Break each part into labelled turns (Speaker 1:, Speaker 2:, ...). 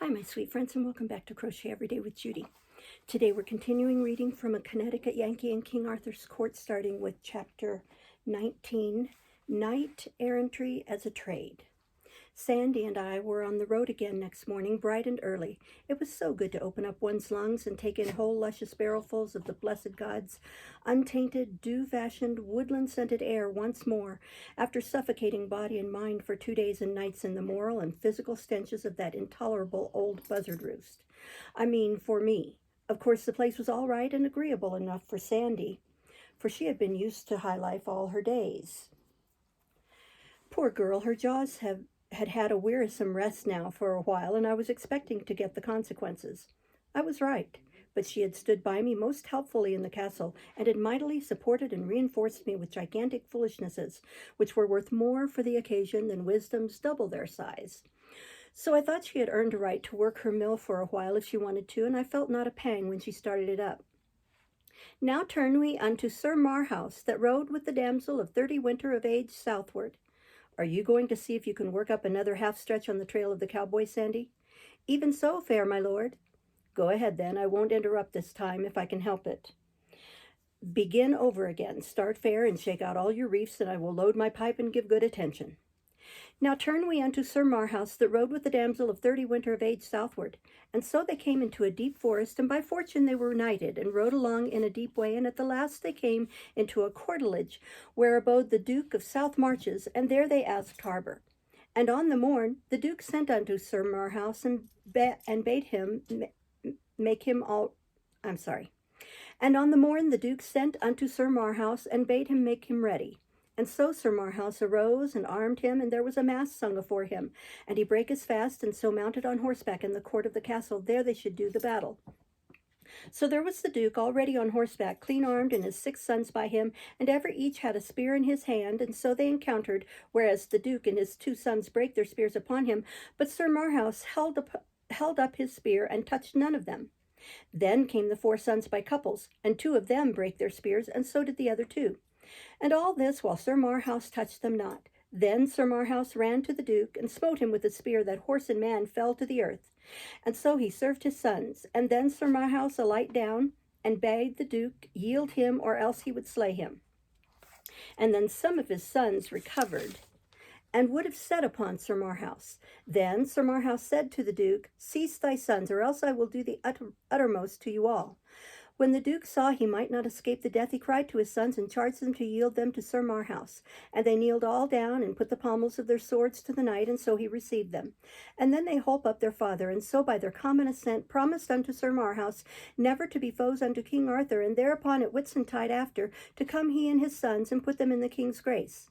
Speaker 1: Hi, my sweet friends, and welcome back to Crochet Every Day with Judy. Today we're continuing reading from A Connecticut Yankee in King Arthur's Court, starting with Chapter 19, Knight Errantry as a Trade. Sandy and I were on the road again next morning, bright and early. It was so good to open up one's lungs and take in whole luscious barrelfuls of the blessed God's untainted, dew-fashioned, woodland-scented air once more, after suffocating body and mind for 2 days and nights in the moral and physical stenches of that intolerable old buzzard roost. I mean, for me. Of course, the place was all right and agreeable enough for Sandy, for she had been used to high life all her days. Poor girl, her jaws had had a wearisome rest now for a while, and I was expecting to get the consequences. I was right, but she had stood by me most helpfully in the castle, and had mightily supported and reinforced me with gigantic foolishnesses, which were worth more for the occasion than wisdoms double their size. So I thought she had earned a right to work her mill for a while if she wanted to, and I felt not a pang when she started it up. Now turn we unto Sir Marhaus, that rode with the damsel of 30 winter of age southward. Are you going to see if you can work up another half stretch on the trail of the cowboy, Sandy? Even so, fair my lord. Go ahead then, I won't interrupt this time if I can help it. Begin over again, start fair and shake out all your reefs, and I will load my pipe and give good attention. Now turn we unto Sir Marhaus, that rode with the damsel of 30 winter of age southward. And so they came into a deep forest, and by fortune they were knighted, and rode along in a deep way, and at the last they came into a courtelage, where abode the Duke of South Marches, and there they asked harbour. And on the morn the Duke sent unto Sir Marhaus, and bade him make him all... And on the morn the Duke sent unto Sir Marhaus, and bade him make him ready. And so Sir Marhaus arose and armed him, and there was a mass sung afore him. And he brake his fast, and so mounted on horseback in the court of the castle, there they should do the battle. So there was the Duke already on horseback, clean armed, and his 6 sons by him, and every each had a spear in his hand, and so they encountered, whereas the Duke and his 2 sons brake their spears upon him, but Sir Marhaus held up his spear, and touched none of them. Then came the 4 sons by couples, and 2 of them brake their spears, and so did the other 2. And all this while Sir Marhaus touched them not. Then Sir Marhaus ran to the Duke, and smote him with a spear that horse and man fell to the earth. And so he served his sons. And then Sir Marhaus alight down, and bade the Duke yield him, or else he would slay him. And then some of his sons recovered, and would have set upon Sir Marhaus. Then Sir Marhaus said to the Duke, Cease thy sons, or else I will do the uttermost to you all. When the Duke saw he might not escape the death, he cried to his sons, and charged them to yield them to Sir Marhaus. And they kneeled all down, and put the pommels of their swords to the knight, and so he received them. And then they holp up their father, and so by their common assent promised unto Sir Marhaus never to be foes unto King Arthur, and thereupon at Whitsuntide after, to come he and his sons, and put them in the king's grace.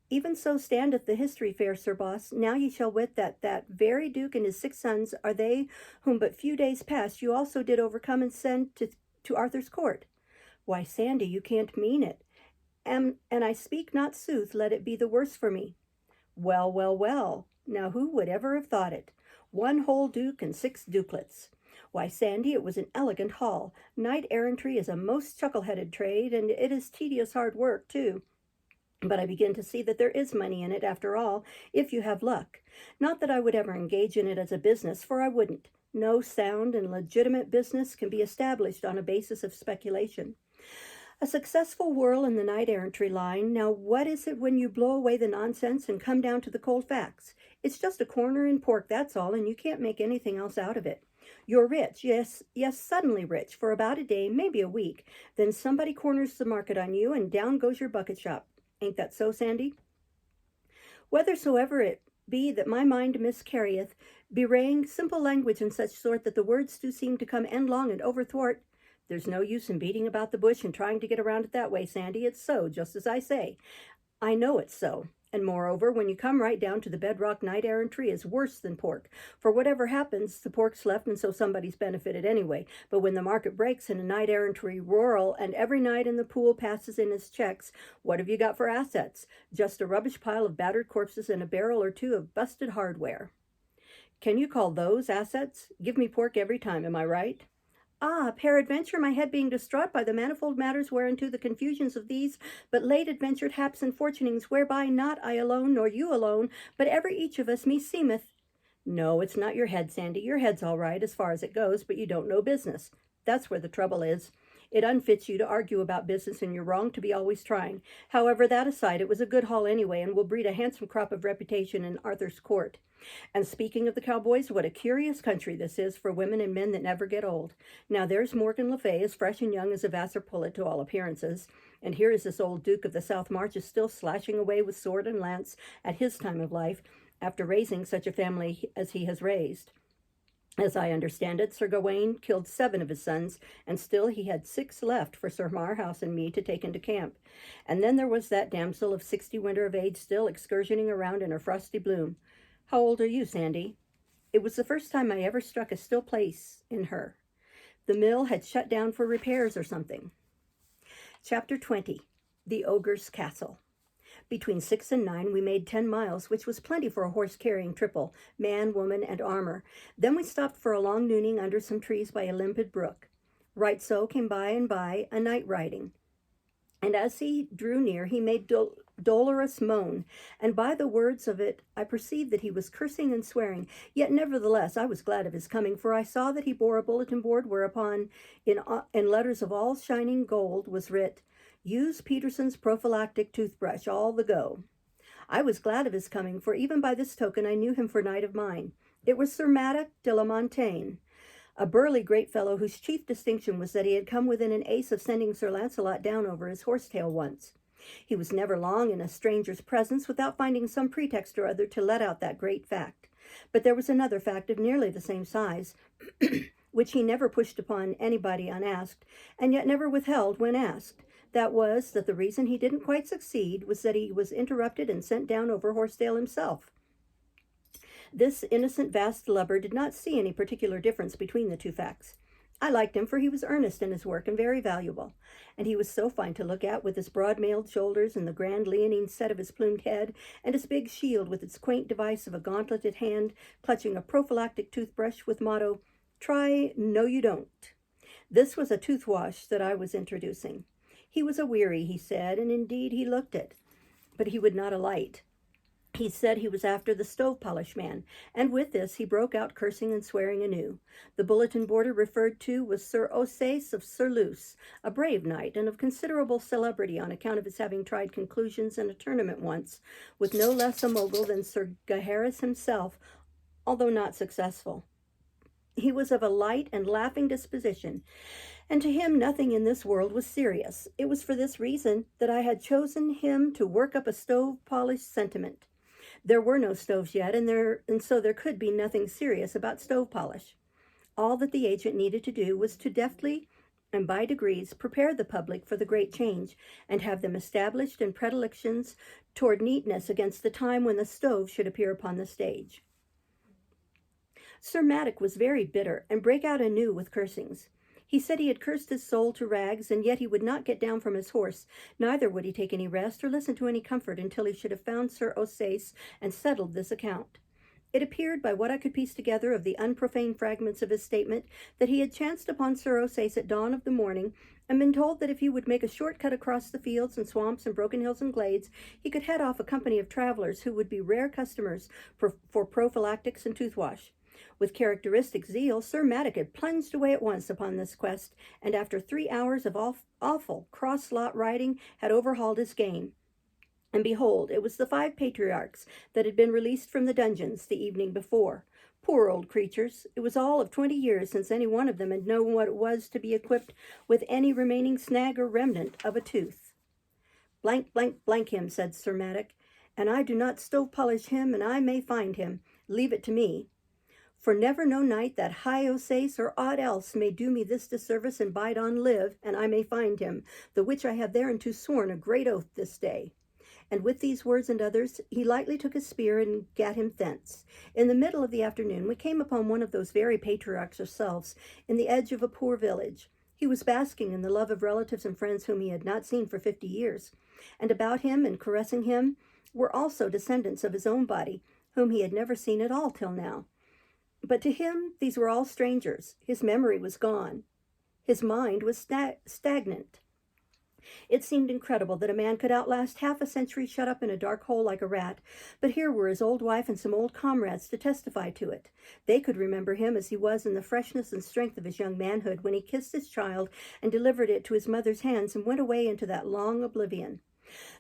Speaker 1: Even so standeth the history, fair Sir Boss. Now ye shall wit that very Duke and his 6 sons are they whom but few days past you also did overcome and send to Arthur's court. Why, Sandy, you can't mean it. And I speak not sooth, let it be the worse for me. Well, well, well. Now who would ever have thought it? 1 whole Duke and 6 dukelets. Why, Sandy, it was an elegant haul. Knight errantry is a most chuckle-headed trade, and it is tedious hard work, too. But I begin to see that there is money in it, after all, if you have luck. Not that I would ever engage in it as a business, for I wouldn't. No sound and legitimate business can be established on a basis of speculation. A successful whirl in the knight-errantry line. Now, what is it when you blow away the nonsense and come down to the cold facts? It's just a corner in pork, that's all, and you can't make anything else out of it. You're rich, yes, suddenly rich, for about a day, maybe a week. Then somebody corners the market on you, and down goes your bucket shop. Ain't that so, Sandy? Whethersoever it be that my mind miscarrieth, bewraying simple language in such sort that the words do seem to come endlong and overthwart, there's no use in beating about the bush and trying to get around it that way, Sandy. It's so, just as I say. I know it's so. And moreover, when you come right down to the bedrock, knight-errantry is worse than pork. For whatever happens, the pork's left, and so somebody's benefited anyway. But when the market breaks in a knight-errantry whirl, and every knight in the pool passes in his checks, what have you got for assets? Just a rubbish pile of battered corpses and a barrel or 2 of busted hardware. Can you call those assets? Give me pork every time, am I right? Ah, peradventure my head being distraught by the manifold matters whereunto the confusions of these but late adventured haps and fortunings, whereby not I alone nor you alone, but every each of us meseemeth No, it's not your head, Sandy. Your head's all right as far as it goes, but you don't know business. That's where the trouble is. It unfits you to argue about business, and you're wrong to be always trying. However, that aside, it was a good haul anyway, and will breed a handsome crop of reputation in Arthur's court. And speaking of the cowboys, what a curious country this is for women and men that never get old. Now there's Morgan Le Fay, as fresh and young as a Vassar pullet to all appearances, and here is this old Duke of the South Marches still slashing away with sword and lance at his time of life, after raising such a family as he has raised. As I understand it, Sir Gawain killed 7 of his sons, and still he had 6 left for Sir Marhaus and me to take into camp. And then there was that damsel of 60 winter of age still excursioning around in her frosty bloom. How old are you, Sandy? It was the first time I ever struck a still place in her. The mill had shut down for repairs or something. Chapter 20. The Ogre's Castle. Between 6 and 9 we made 10 miles, which was plenty for a horse carrying triple, man, woman, and armor. Then we stopped for a long nooning under some trees by a limpid brook. Right so came by and by a knight riding. And as he drew near, he made dolorous moan, and by the words of it I perceived that he was cursing and swearing. Yet nevertheless I was glad of his coming, for I saw that he bore a bulletin board whereupon in letters of all shining gold was writ, "Use Peterson's prophylactic toothbrush, all the go." I was glad of his coming, for even by this token I knew him for knight of mine. It was Sir Maddox de la Montaigne, a burly great fellow whose chief distinction was that he had come within an ace of sending Sir Launcelot down over his horsetail once. He was never long in a stranger's presence without finding some pretext or other to let out that great fact. But there was another fact of nearly the same size, which he never pushed upon anybody unasked, and yet never withheld when asked. That was, that the reason he didn't quite succeed was that he was interrupted and sent down over horsetail himself. This innocent vast lubber did not see any particular difference between the two facts. I liked him, for he was earnest in his work and very valuable, and he was so fine to look at, with his broad-mailed shoulders and the grand leonine set of his plumed head, and his big shield with its quaint device of a gauntleted hand clutching a prophylactic toothbrush with motto, "Try, no you don't." This was a toothwash that I was introducing. He was a weary, he said, and indeed he looked it, but he would not alight. He said he was after the stove polish man, and with this he broke out cursing and swearing anew. The bulletin boarder referred to was Sir Ossace of Surluce, a brave knight and of considerable celebrity on account of his having tried conclusions in a tournament once, with no less a mogul than Sir Gaheris himself, although not successful. He was of a light and laughing disposition, and to him nothing in this world was serious. It was for this reason that I had chosen him to work up a stove-polish sentiment. There were no stoves yet, and so there could be nothing serious about stove polish. All that the agent needed to do was to deftly and by degrees prepare the public for the great change, and have them established in predilections toward neatness against the time when the stove should appear upon the stage. Sir Maddox was very bitter, and brake out anew with cursings. He said he had cursed his soul to rags, and yet he would not get down from his horse, neither would he take any rest or listen to any comfort until he should have found Sir Ossace and settled this account. It appeared, by what I could piece together of the unprofane fragments of his statement, that he had chanced upon Sir Ossace at dawn of the morning, and been told that if he would make a short cut across the fields and swamps and broken hills and glades, he could head off a company of travelers who would be rare customers for prophylactics and toothwash. With characteristic zeal, Sir Maddox had plunged away at once upon this quest, and after 3 hours of awful cross-lot riding had overhauled his game. And behold, it was the 5 patriarchs that had been released from the dungeons the evening before. Poor old creatures! It was all of 20 years since any one of them had known what it was to be equipped with any remaining snag or remnant of a tooth. "Blank, blank, blank him," said Sir Maddox, "and I do not stove-polish him, and I may find him. Leave it to me. For never no knight that high Ossace or aught else may do me this disservice and bide on live, and I may find him, the which I have thereunto sworn a great oath this day." And with these words and others, he lightly took his spear and gat him thence. In the middle of the afternoon we came upon one of those very patriarchs ourselves, in the edge of a poor village. He was basking in the love of relatives and friends whom he had not seen for 50 years, and about him and caressing him were also descendants of his own body, whom he had never seen at all till now. But to him these were all strangers. His memory was gone. His mind was stagnant. It seemed incredible that a man could outlast half a century shut up in a dark hole like a rat, but here were his old wife and some old comrades to testify to it. They could remember him as he was in the freshness and strength of his young manhood when he kissed his child and delivered it to his mother's hands and went away into that long oblivion.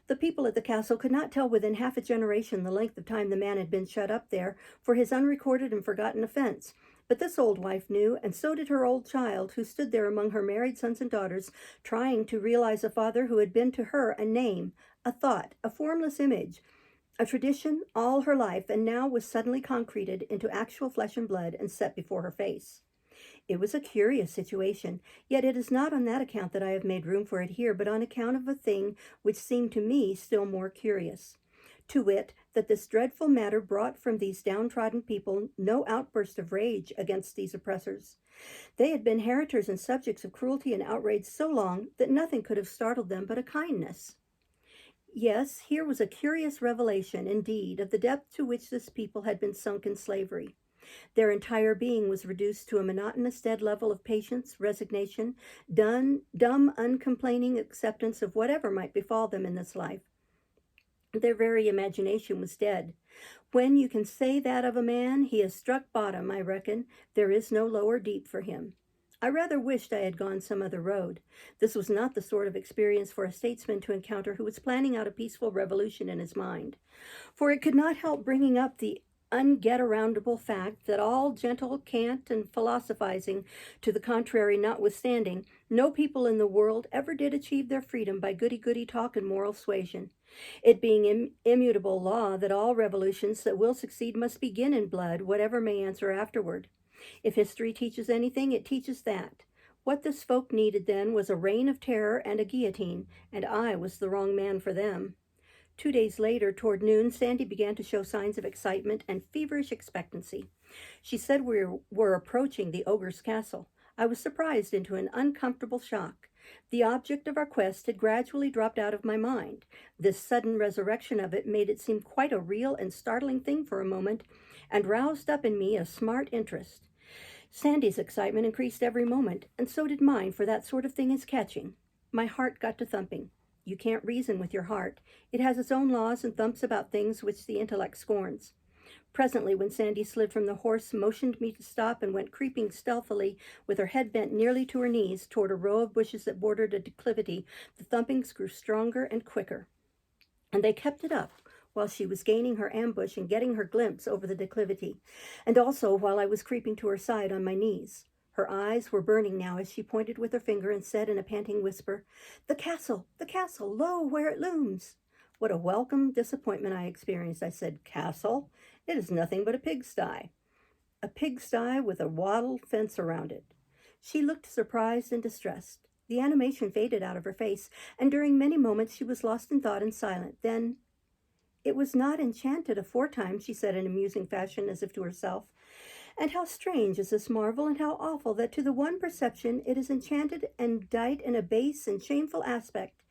Speaker 1: The people at the castle could not tell within half a generation the length of time the man had been shut up there for his unrecorded and forgotten offense. But this old wife knew, and so did her old child, who stood there among her married sons and daughters, trying to realize a father who had been to her a name, a thought, a formless image, a tradition all her life, and now was suddenly concreted into actual flesh and blood and set before her face. It was a curious situation, yet it is not on that account that I have made room for it here, but on account of a thing which seemed to me still more curious. To wit, that this dreadful matter brought from these downtrodden people no outburst of rage against these oppressors. They had been heritors and subjects of cruelty and outrage so long that nothing could have startled them but a kindness. Yes, here was a curious revelation, indeed, of the depth to which this people had been sunk in slavery. Their entire being was reduced to a monotonous dead level of patience, resignation, dumb, uncomplaining acceptance of whatever might befall them in this life. Their very imagination was dead. When you can say that of a man, he has struck bottom, I reckon. There is no lower deep for him. I rather wished I had gone some other road. This was not the sort of experience for a statesman to encounter who was planning out a peaceful revolution in his mind, for it could not help bringing up the unget-aroundable fact that all gentle cant and philosophizing to the contrary notwithstanding, no people in the world ever did achieve their freedom by goody-goody talk and moral suasion, it being immutable law that all revolutions that will succeed must begin in blood, whatever may answer afterward. If history teaches anything, it teaches that. What this folk needed then was a reign of terror and a guillotine, and I was the wrong man for them. 2 days later, toward noon, Sandy began to show signs of excitement and feverish expectancy. She said we were approaching the ogre's castle. I was surprised into an uncomfortable shock. The object of our quest had gradually dropped out of my mind. This sudden resurrection of it made it seem quite a real and startling thing for a moment, and roused up in me a smart interest. Sandy's excitement increased every moment, and so did mine, for that sort of thing is catching. My heart got to thumping. You can't reason with your heart. It has its own laws and thumps about things which the intellect scorns. Presently, when Sandy slid from the horse, motioned me to stop, and went creeping stealthily, with her head bent nearly to her knees, toward a row of bushes that bordered a declivity, the thumpings grew stronger and quicker. And they kept it up while she was gaining her ambush and getting her glimpse over the declivity, and also while I was creeping to her side on my knees. Her eyes were burning now as she pointed with her finger and said in a panting whisper, the castle, lo, where it looms." What a welcome disappointment I experienced. I said, "Castle? It is nothing but a pigsty." "A pigsty with a wattled fence around it." She looked surprised and distressed. The animation faded out of her face, and during many moments she was lost in thought and silent. Then, "It was not enchanted aforetime," she said in amusing fashion, as if to herself. "And how strange is this marvel, and how awful, that to the one perception it is enchanted and dight in a base and shameful aspect.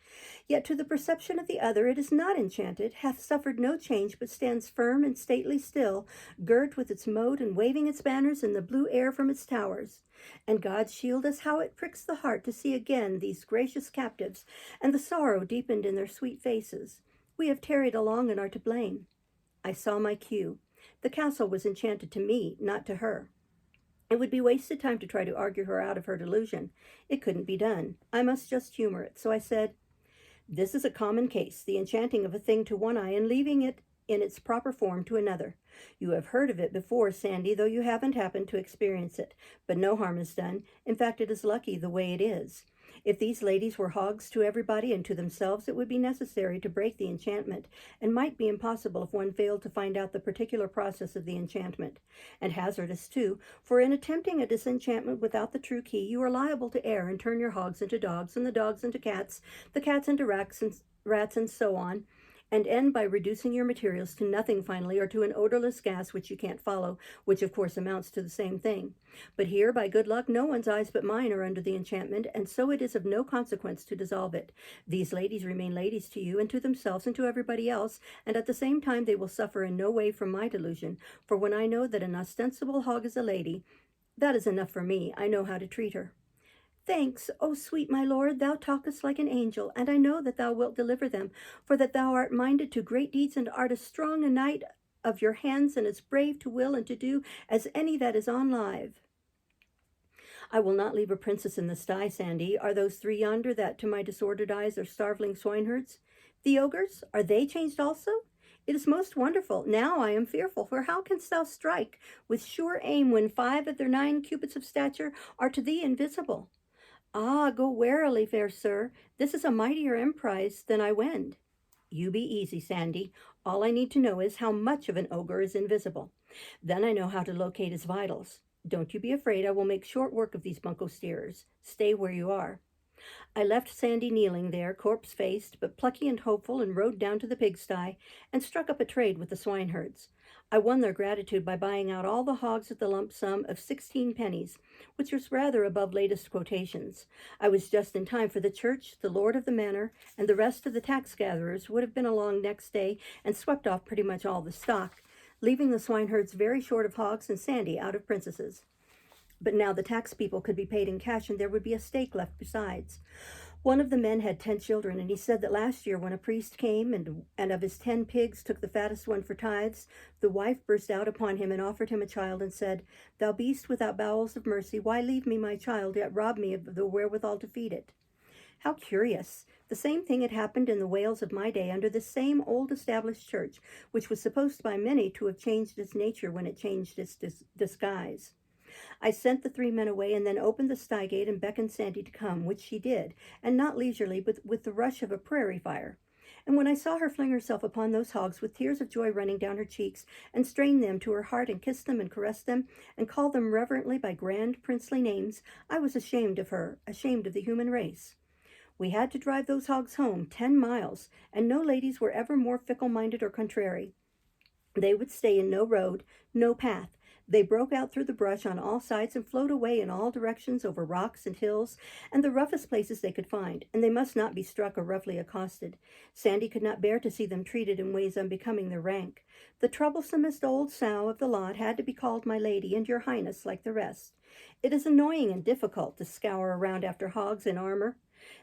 Speaker 1: Yet to the perception of the other it is not enchanted, hath suffered no change, but stands firm and stately still, girt with its moat and waving its banners in the blue air from its towers. And God shield us, how it pricks the heart to see again these gracious captives, and the sorrow deepened in their sweet faces. We have tarried along and are to blame." I saw my cue. The castle was enchanted to me, not to her. It would be wasted time to try to argue her out of her delusion. It couldn't be done. I must just humor it. So I said, "This is a common case, the enchanting of a thing to one eye and leaving it in its proper form to another. You have heard of it before, Sandy, though you haven't happened to experience it. But no harm is done. In fact, it is lucky the way it is. If these ladies were hogs to everybody and to themselves, it would be necessary to break the enchantment, and might be impossible if one failed to find out the particular process of the enchantment. And hazardous, too, for in attempting a disenchantment without the true key, you are liable to err and turn your hogs into dogs, and the dogs into cats, the cats into rats, and so on, and end by reducing your materials to nothing finally, or to an odorless gas which you can't follow, which of course amounts to the same thing. But here, by good luck, no one's eyes but mine are under the enchantment, and so it is of no consequence to dissolve it. These ladies remain ladies to you and to themselves and to everybody else, and at the same time they will suffer in no way from my delusion, for when I know that an ostensible hog is a lady, that is enough for me. I know how to treat her." Thanks, O sweet my lord, thou talkest like an angel, and I know that thou wilt deliver them, for that thou art minded to great deeds, and art as strong a knight of your hands, and as brave to will and to do as any that is on live. I will not leave a princess in the sty, Sandy. Are those three yonder that to my disordered eyes are starveling swineherds? The ogres, are they changed also? It is most wonderful. Now I am fearful, for how canst thou strike with sure aim when 5 of their 9 cubits of stature are to thee invisible? Ah, go warily, fair sir. This is a mightier emprise than I wend. You be easy, Sandy. All I need to know is how much of an ogre is invisible. Then I know how to locate his vitals. Don't you be afraid. I will make short work of these bunco steerers. Stay where you are. I left Sandy kneeling there, corpse-faced, but plucky and hopeful, and rode down to the pigsty, and struck up a trade with the swineherds. I won their gratitude by buying out all the hogs at the lump sum of 16 pennies, which was rather above latest quotations. I was just in time, for the church, the lord of the manor, and the rest of the tax-gatherers would have been along next day and swept off pretty much all the stock, leaving the swineherds very short of hogs and Sandy out of princesses. But now the tax people could be paid in cash, and there would be a stake left besides. One of the men had 10 children, and he said that last year when a priest came and of his 10 pigs took the fattest one for tithes, the wife burst out upon him and offered him a child and said, "Thou beast without bowels of mercy, why leave me my child, yet rob me of the wherewithal to feed it?" How curious! The same thing had happened in the Wales of my day under this same old established church, which was supposed by many to have changed its nature when it changed its disguise. I sent the 3 men away, and then opened the sty gate and beckoned Sandy to come, which she did, and not leisurely, but with the rush of a prairie fire. And when I saw her fling herself upon those hogs with tears of joy running down her cheeks, and strain them to her heart, and kiss them and caress them, and call them reverently by grand princely names, I was ashamed of her, ashamed of the human race. We had to drive those hogs home 10 miles, and no ladies were ever more fickle-minded or contrary. They would stay in no road, no path. They broke out through the brush on all sides and flowed away in all directions over rocks and hills and the roughest places they could find, and they must not be struck or roughly accosted. Sandy could not bear to see them treated in ways unbecoming their rank. The troublesomest old sow of the lot had to be called my lady and your highness like the rest. It is annoying and difficult to scour around after hogs in armor.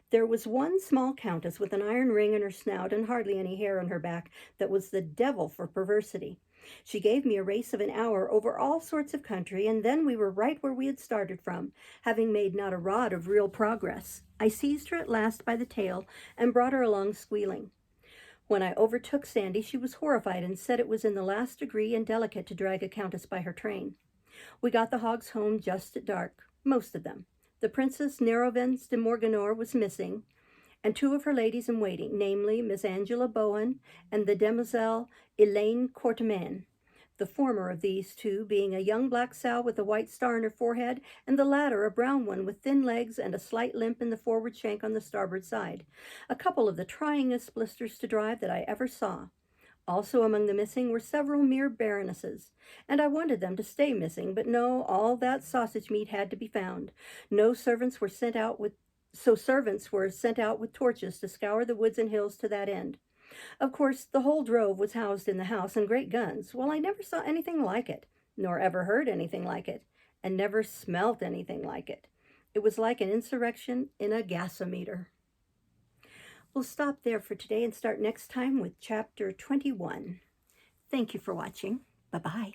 Speaker 1: There was one small countess with an iron ring in her snout and hardly any hair on her back that was the devil for perversity. She gave me a race of an hour over all sorts of country, and then we were right where we had started from, having made not a rod of real progress. I seized her at last by the tail and brought her along squealing. When I overtook Sandy, she was horrified and said it was in the last degree indelicate to drag a countess by her train. We got the hogs home just at dark, most of them. The Princess Nerovens de Morganore was missing, and 2 of her ladies-in-waiting, namely Miss Angela Bowen and the demoiselle Elaine Courtemain, the former of these 2 being a young black sow with a white star in her forehead, and the latter a brown one with thin legs and a slight limp in the forward shank on the starboard side, a couple of the tryingest blisters to drive that I ever saw. Also among the missing were several mere baronesses, and I wanted them to stay missing, but no, all that sausage meat had to be found. Servants were sent out with torches to scour the woods and hills to that end. Of course, the whole drove was housed in the house, and great guns. Well, I never saw anything like it, nor ever heard anything like it, and never smelt anything like it. It was like an insurrection in a gasometer. We'll stop there for today and start next time with Chapter 21. Thank you for watching. Bye-bye.